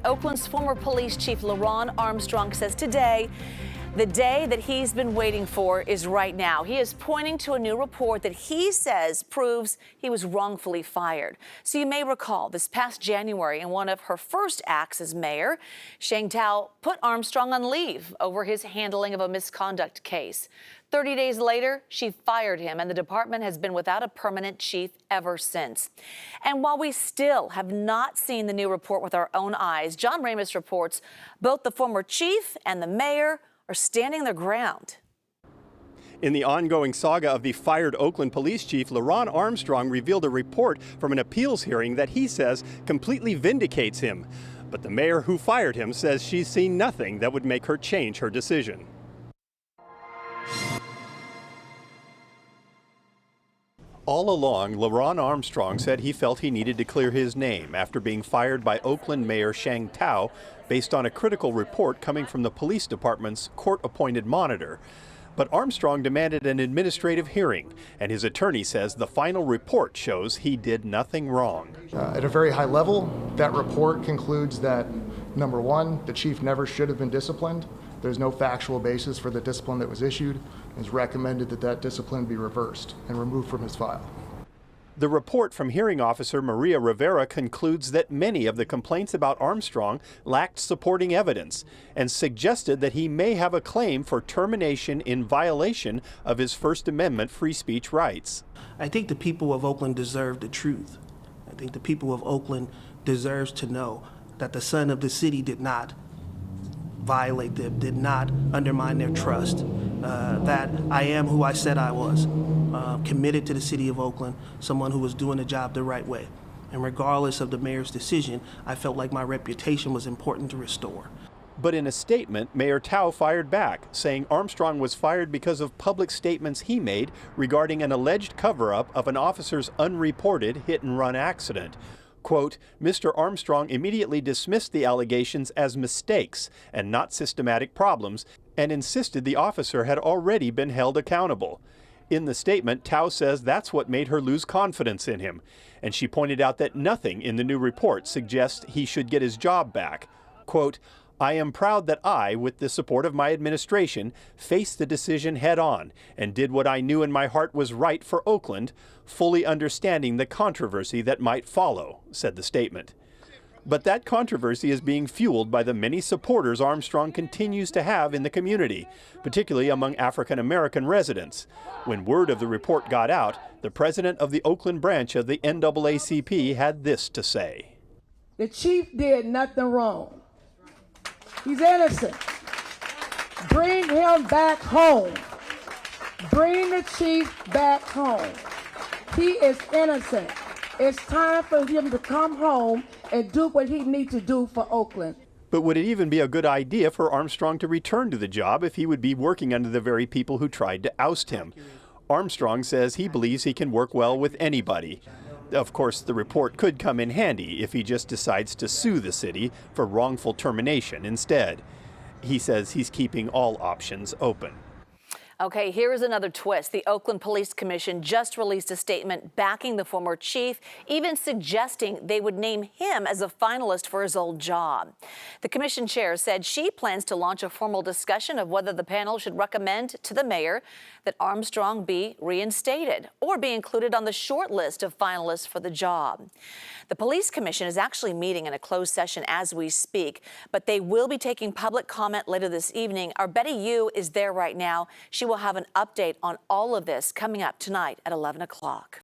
Oakland's former police chief LeRonne Armstrong says today, the day that he's been waiting for is right now. He is pointing to a new report that he says proves he was wrongfully fired. So you may recall this past January, in one of her first acts as mayor, Sheng Tao put Armstrong on leave over his handling of a misconduct case. 30 days later, she fired him, and the department has been without a permanent chief ever since. And while we still have not seen the new report with our own eyes, John Ramos reports both the former chief and the mayor are standing their ground. In the ongoing saga of the fired Oakland Police Chief, LeRonne Armstrong revealed a report from an appeals hearing that he says completely vindicates him. But the mayor who fired him says she's seen nothing that would make her change her decision. All along, LeRonne Armstrong said he felt he needed to clear his name after being fired by Oakland Mayor Sheng Tao based on a critical report coming from the police department's court-appointed monitor. But Armstrong demanded an administrative hearing, and his attorney says the final report shows he did nothing wrong. At a very high level, that report concludes that, number one, the chief never should have been disciplined. There's no factual basis for the discipline that was issued. It's recommended that that discipline be reversed and removed from his file. The report from hearing officer Maria Rivera concludes that many of the complaints about Armstrong lacked supporting evidence and suggested that he may have a claim for termination in violation of his First Amendment free speech rights. I think the people of Oakland deserve the truth. I think the people of Oakland deserves to know that the son of the city did not violate them, did not undermine their trust, that I am who I said I was, committed to the city of Oakland, someone who was doing the job the right way. And regardless of the mayor's decision, I felt like my reputation was important to restore. But in a statement, Mayor Tao fired back, saying Armstrong was fired because of public statements he made regarding an alleged cover-up of an officer's unreported hit-and-run accident. Quote, Mr. Armstrong immediately dismissed the allegations as mistakes and not systematic problems and insisted the officer had already been held accountable. In the statement, Tao says that's what made her lose confidence in him, and she pointed out that nothing in the new report suggests he should get his job back. Quote, I am proud that I, with the support of my administration, faced the decision head-on and did what I knew in my heart was right for Oakland, fully understanding the controversy that might follow, said the statement. But that controversy is being fueled by the many supporters Armstrong continues to have in the community, particularly among African-American residents. When word of the report got out, the president of the Oakland branch of the NAACP had this to say. The chief did nothing wrong. He's innocent. Bring him back home. Bring the chief back home. He is innocent. It's time for him to come home and do what he needs to do for Oakland. But would it even be a good idea for Armstrong to return to the job if he would be working under the very people who tried to oust him? Armstrong says he believes he can work well with anybody. Of course, the report could come in handy if he just decides to sue the city for wrongful termination instead. He says he's keeping all options open. Okay, here is another twist. The Oakland Police Commission just released a statement backing the former chief, even suggesting they would name him as a finalist for his old job. The commission chair said she plans to launch a formal discussion of whether the panel should recommend to the mayor that Armstrong be reinstated or be included on the short list of finalists for the job. The Police Commission is actually meeting in a closed session as we speak, but they will be taking public comment later this evening. Our Betty Yu is there right now. She will have an update on all of this coming up tonight at 11 o'clock.